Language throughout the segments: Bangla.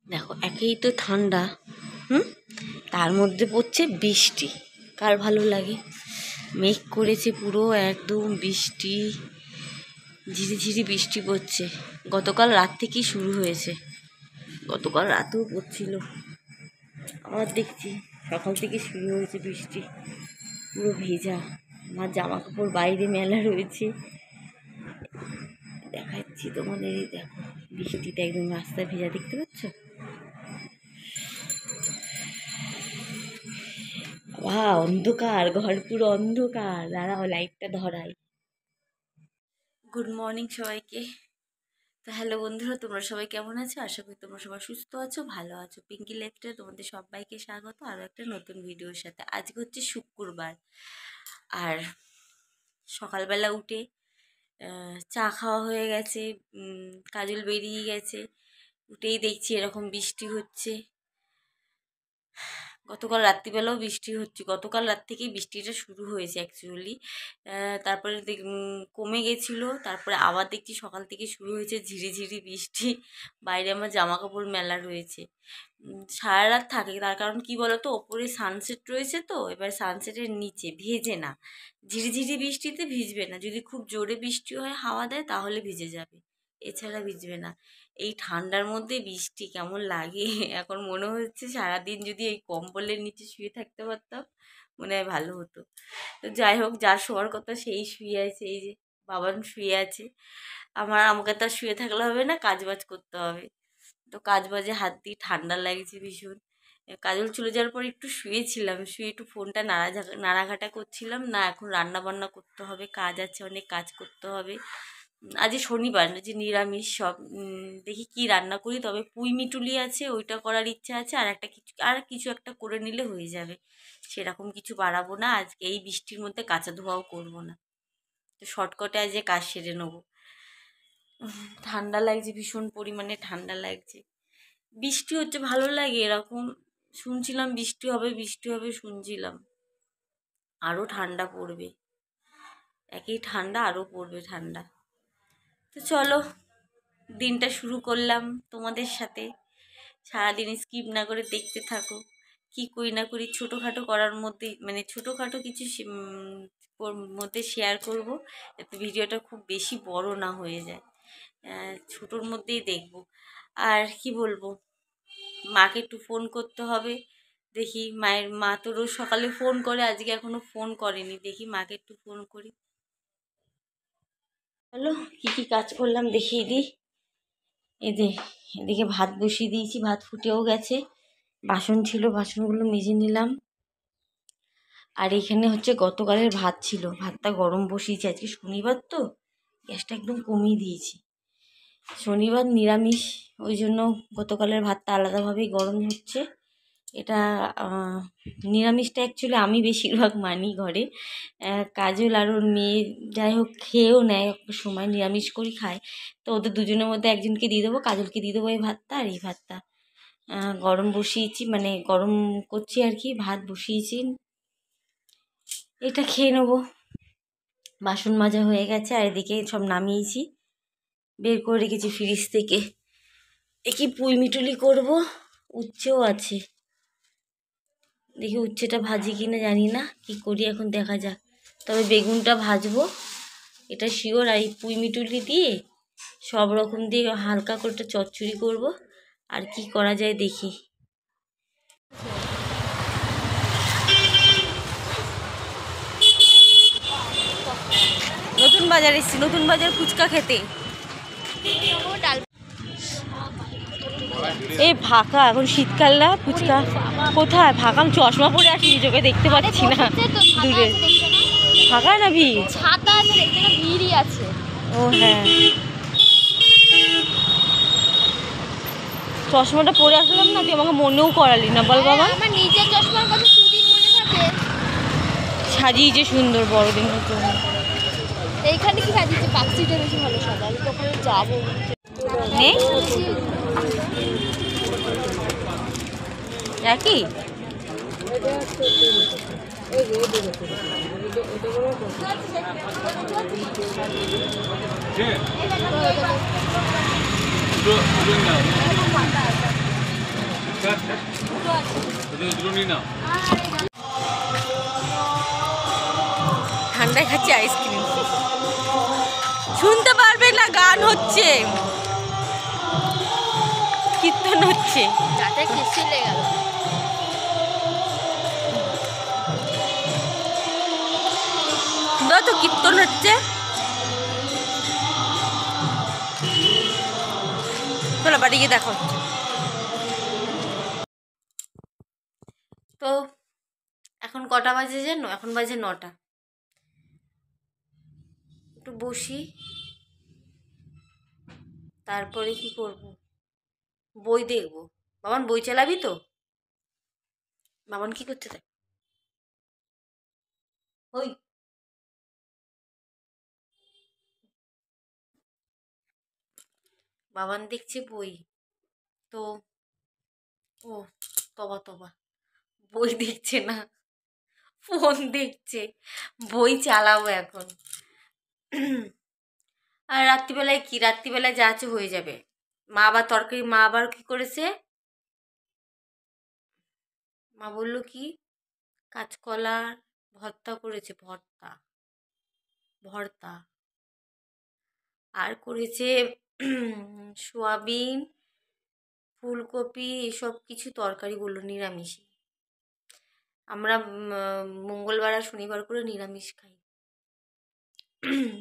দেখো একেই তো ঠান্ডা, তার মধ্যে পড়ছে বৃষ্টি। কার ভালো লাগে? মেঘ করেছে পুরো একদম, বৃষ্টি ঝিরিঝিরি বৃষ্টি পড়ছে। গতকাল রাত থেকেই শুরু হয়েছে, গতকাল রাতেও পড়ছিল। আবার দেখছি সকাল থেকে শুরু হয়েছে বৃষ্টি, পুরো ভেজা। আমার জামা কাপড় বাইরে মেলা রয়েছে, দেখাচ্ছি তোমাদের। দেখো বৃষ্টিটা একদম রাস্তায় ভেজা, দেখতে পাচ্ছ? অন্ধকার, ঘর পুরো অন্ধকার। দাঁড়াও লাইটটা ধরাই। গুড মর্নিং সবাইকে। তো হ্যালো বন্ধুরা, তোমরা সবাই কেমন আছো? আশা করি তোমরা সবাই সুস্থ আছো, ভালো আছো। পিঙ্কি লাইফে তোমাদের সবাইকে স্বাগত আরও একটা নতুন ভিডিওর সাথে। আজকে হচ্ছে শুক্রবার, আর সকালবেলা উঠে চা খাওয়া হয়ে গেছে, কাজল বেরিয়ে গেছে। উঠেই দেখছি এরকম বৃষ্টি হচ্ছে। গতকাল রাত্রিবেলাও বৃষ্টি হচ্ছে, গতকাল রাত থেকেই বৃষ্টিটা শুরু হয়েছে অ্যাকচুয়ালি। তারপরে কমে গেছিলো, তারপরে আবার দেখছি সকাল থেকে শুরু হয়েছে ঝিরিঝিরি বৃষ্টি। বাইরে আমার জামা কাপড় মেলা রয়েছে, সারা রাত থাকে। তার কারণ কি বলতো, ওপরে সানসেট রয়েছে, তো এবার সানসেটের নিচে ভেজে না, ঝিরিঝিরি বৃষ্টিতে ভিজবে না। যদি খুব জোরে বৃষ্টি হয়, হাওয়া দেয়, তাহলে ভিজে যাবে, এছাড়া ভিজবে না। এই ঠান্ডার মধ্যে বৃষ্টি কেমন লাগে এখন মনে হচ্ছে সারাদিন যদি এই কম্বলের নিচে শুয়ে থাকতে পারতাম, মনে হয় ভালো হতো। তো যাই হোক, যার শোয়ার কথা সেই শুয়ে আছে, এই যে বাবান শুয়ে আছে। আমাকে তো আর শুয়ে থাকলে হবে না, কাজবাজ করতে হবে। তো কাজবাজে হাত দিয়ে ঠান্ডা লাগছে ভীষণ। কাজল চলে যাওয়ার পর একটু শুয়েছিলাম, শুয়ে একটু ফোনটা নাড়াঘাটা করছিলাম। না, এখন রান্না বান্না করতে হবে, কাজ আছে, অনেক কাজ করতে হবে। আজ শনিবার, যে নিরামিষ সব। দেখি কি রান্না করি, তবে পুঁই মিটুলি আছে, ওইটা করার ইচ্ছা আছে। আর কিছু একটা করে নিলে হয়ে যাবে, সেরকম কিছু বাড়াবো না আজকে। এই বৃষ্টির মধ্যে কাঁচা ধোয়াও করবো না, তো শর্টকাটে আজ কাজ সেরে নেবো। ঠান্ডা লাগছে, ভীষণ পরিমাণে ঠান্ডা লাগছে। বৃষ্টি হচ্ছে ভালো লাগে এরকম, শুনছিলাম বৃষ্টি হবে বৃষ্টি হবে শুনছিলাম, আরও ঠান্ডা পড়বে। একই ঠান্ডা, আরও পড়বে ঠান্ডা। তো চলো, দিনটা শুরু করলাম তোমাদের সাথে। সারাদিন স্কিপ না করে দেখতে থাকো, কি করি না করি ছোটোখাটো করার মধ্যে, মানে ছোটোখাটো কিছু মধ্যে শেয়ার করব, যাতে ভিডিওটা খুব বেশি বড় না হয়ে যায়। ছোটোর মধ্যেই দেখব। আর কি বলবো, মাকে একটু ফোন করতে হবে। দেখি মা তো রোজ সকালে ফোন করে, আজকে এখনো ফোন করেনি। দেখি মাকে একটু ফোন করি। হ্যালো, কি কাজ করলাম দেখিয়ে দিই। এই যে এদিকে ভাত বসিয়ে দিয়েছি, ভাত ফুটেও গেছে। বাসন ছিল, বাসনগুলো মেজে নিলাম। আর এখানে হচ্ছে গতকালের ভাত ছিল, ভাতটা গরম বসিয়েছি। আজকে শনিবার তো গ্যাসটা একদম কমিয়ে দিয়েছি। শনিবার নিরামিষ, ওই জন্য গতকালের ভাতটা আলাদাভাবেই গরম হচ্ছে। এটা নিরামিষটা অ্যাকচুয়ালি আমি বেশিরভাগ মানি ঘরে। কাজল আর ওর মেয়ে যাই হোক খেয়েও নেয়, সময় নিরামিষ করি খায়। তো ওদের দুজনের মধ্যে একজনকে দিয়ে দেবো, কাজলকে দিয়ে দেবো এই ভাতটা। আর এই ভাতটা গরম বসিয়েছি, মানে গরম করছি আর কি, ভাত বসিয়েছি। এটা খেয়ে নেবো। বাসন মাজা হয়ে গেছে, আর এদিকে সব নামিয়েছি, বের করে রেখেছি ফ্রিজ থেকে। দেখি পুঁই মিটুলি করবো, উচ্ছেও আছে। দেখি উচ্ছেটা ভাজি কিনা জানি না, কি করি এখন দেখা যাক। তবে বেগুনটা ভাজবো, এটা শিওর। আর এই পুঁই মিটুলি দিয়ে সব রকম দিয়ে হালকা করে চচ্চড়ি করব। আর কি করা যায় দেখি। নতুন বাজার এসেছি, নতুন বাজার ফুচকা খেতে। এই ফাঁকা, এখন শীতকাল না, ফুচকা কোথায় ফাঁকা? আমি চশমা পরে আসি, চোখে দেখতে পাচ্ছি না দূরে। ফাঁকা না ভিড়? ছাতা আছে, দেখতে না, ভিড়ই আছে। ও হ্যাঁ, চশমাটা পরে আসলাম না, তুই আমাকে মনেও করালি না, বল বাবা। আমার নিজের চশমার কথা দুদিন মনে থাকে। সাজিয়েছে সুন্দর বড়দিন মতো। এইখানে কি সাজিয়েছে? পাকসিটা বেশি ভালো সাজা, আমি তো ওখানে যাবো। নেই একই ঠান্ডায় খাচ্ছি আইসক্রিম, শুনতে পারবে না, গান হচ্ছে, কীর্তন হচ্ছে। তো কীর্তন হচ্ছে, চলো বাড়ি গিয়ে দেখো। তো এখন কটা বাজে জানো? এখন বাজে 9টা। একটু বসি, তারপরে কি করব? বই দেখবো। বাবান বই চালাবি তো? বাবান কি করতে দেয়? ওই বাবান দেখছে বই। তো ও তবা তবা, বই দেখছে না, ফোন দেখছে। বই চালাবো এখন। আর রাত্রিবেলায় কি? রাত্রিবেলায় যা আছে হয়ে যাবে। মা আবার তরকারি, মা আবার কি করেছে, মা বললো কি কাঁচকলার ভর্তা করেছে, ভর্তা ভর্তা, আর করেছে সোয়াবিন, ফুলকপি, এসব কিছু তরকারি বললো, নিরামিষ। আমরা মঙ্গলবার আর শনিবার করে নিরামিষ খাই।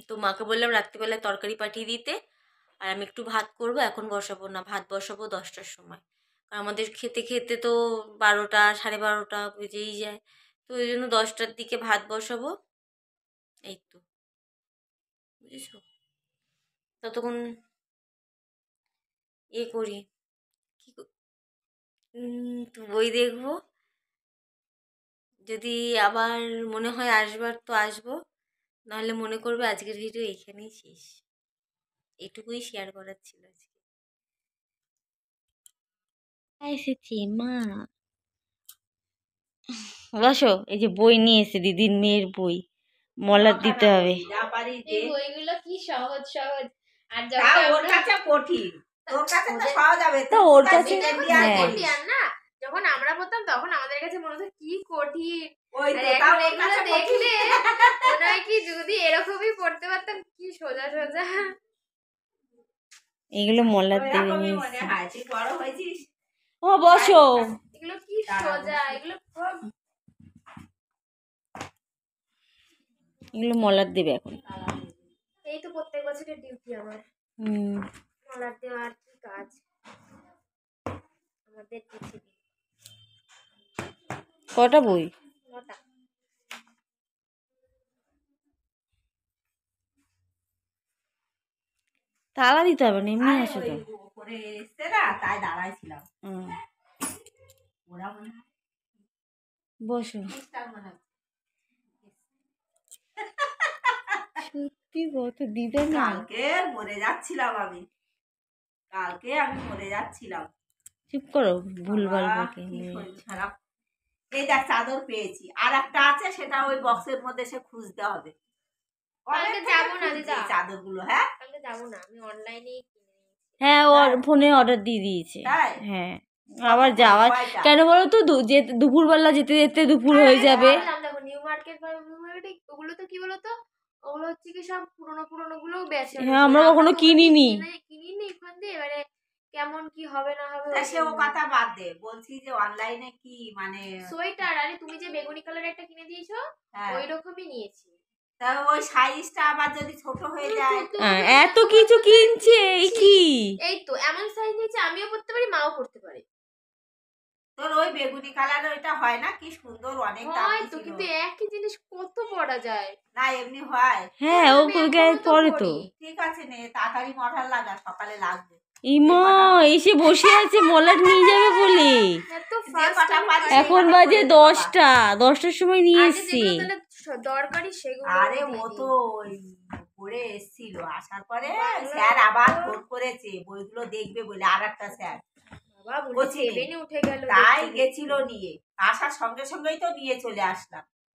তো মাকে বললাম রাত্রিবেলায় তরকারি পাঠিয়ে দিতে, আর আমি একটু ভাত করবো। এখন বসাবো না, ভাত বসাবো 10টার সময়। আর আমাদের খেতে খেতে তো 12টা 12:30 বেজেই যায়। তো ওই জন্য 10টার দিকে ভাত বসাবো। এই তো, বুঝেছো? ততক্ষণ করি, কি তো বই দেখবো। যদি আবার মনে হয় আসবার তো আসবো, নাহলে মনে করবে আজকের ভিডিও এইখানেই শেষ। এটুকুই শেয়ার করার ছিল আজকে। এসেছি মা, বসো। এই যে বই নিয়ে এসে, দিদির মেয়ের বই, মলার দিতে হবে। এই বইগুলো কি সহজ সহজ, আর ওর কাছে কঠিন, তোর কাছে তো সহজ হবে। তো ওর কাছে না, যখন আমরা পড়তাম তখন আমাদের কাছে মনে হতো কি কঠিন। ওই তো তাও ওর কাছে দেখলে মনে হয় কি যদি এরকমই পড়তে পারতাম, কি সোজা সোজা। এগুলো মলার দেবে নিয়ে মনে হয় তুই বড় হয়েছিস। ও বসো, এগুলো কি সোজা, এগুলো এগুলো মলার দেবে এখন। এই তো প্রত্যেক বছরের ডিউটি আমার, মলার দেওয়া। আর কি কাজ আমাদের পৃথিবী। কটা বই? 9টা। তালা দিতে হবে না, এমনি আসে তো। করে এসছে না, তাই দাঁড়াইছিলাম। ওরা মনে হয় বসো। সত্যি কত দিবে না। কালকে মরে যাচ্ছিলাম আমি, মরে যাচ্ছিলাম। চুপ করো, ভুলভাল বকে। এই দেখ চাদর পেয়েছি, আর একটা আছে, সেটা ওই বক্সের মধ্যে সে খুঁজতে হবে। কালকে যাবো না দিদা, চাদরগুলো। হ্যাঁ কালকে যাবো না, আমি অনলাইনেই কিনে নিয়েছি। হ্যাঁ, ওর ফোনে অর্ডার দিয়ে দিয়েছে। হ্যাঁ, আবার যাওয়ার কেন বলো তো, যে দুপুরবেলা যেতে যেতে দুপুর হয়ে যাবে। দেখো নিউ মার্কেট বা নিউ মার্কেট, ওগুলো তো কি বলতো, ওগুলো হচ্ছে কি সব পুরোনো গুলোও বেচে। হ্যাঁ, আমরা কখনো কিনিনি। এখান দিয়ে এবারে কেমন কি হবে না হবে, সে ও কথা বাদ দে। বলছি যে অনলাইনে কি মানে সোয়েটার, আরে তুমি যে বেগুনি কালার একটা কিনে দিয়েছো, ওই রকমই নিয়েছি। তবে ওই সাইজটা আবার যদি ছোট হয়ে যায়। এত কিছু কিনছে কি? এই তো এমন সাইজ নিয়েছে, আমিও পড়তে পারি, মাও পড়তে পারে। তোর ওই বেগুনি কালার ওইটা হয় না, কি সুন্দর, অনেক দাম তো কিন্তু একই জিনিস কত পড়া যায় না, এমনি হয়। হ্যাঁ, ও পরে তো ঠিক আছে, নে তাড়াতাড়ি মশার লাগা, সকালে লাগবে। ইমা এসে বসে আছে মলাট নিয়ে যাবে বলে। এখন বাজে 10টার সময় নিয়ে এসছি। দরকারি সেগুলো। আরে ও তো পড়ে এসেছিল, আসার পরে স্যার আবার ফোন করেছে বইগুলো দেখবে বলে, আর একটা স্যার উঠে গেল, তাই গেছিল নিয়ে, আসার সঙ্গে সঙ্গেই তো নিয়ে চলে আসলাম।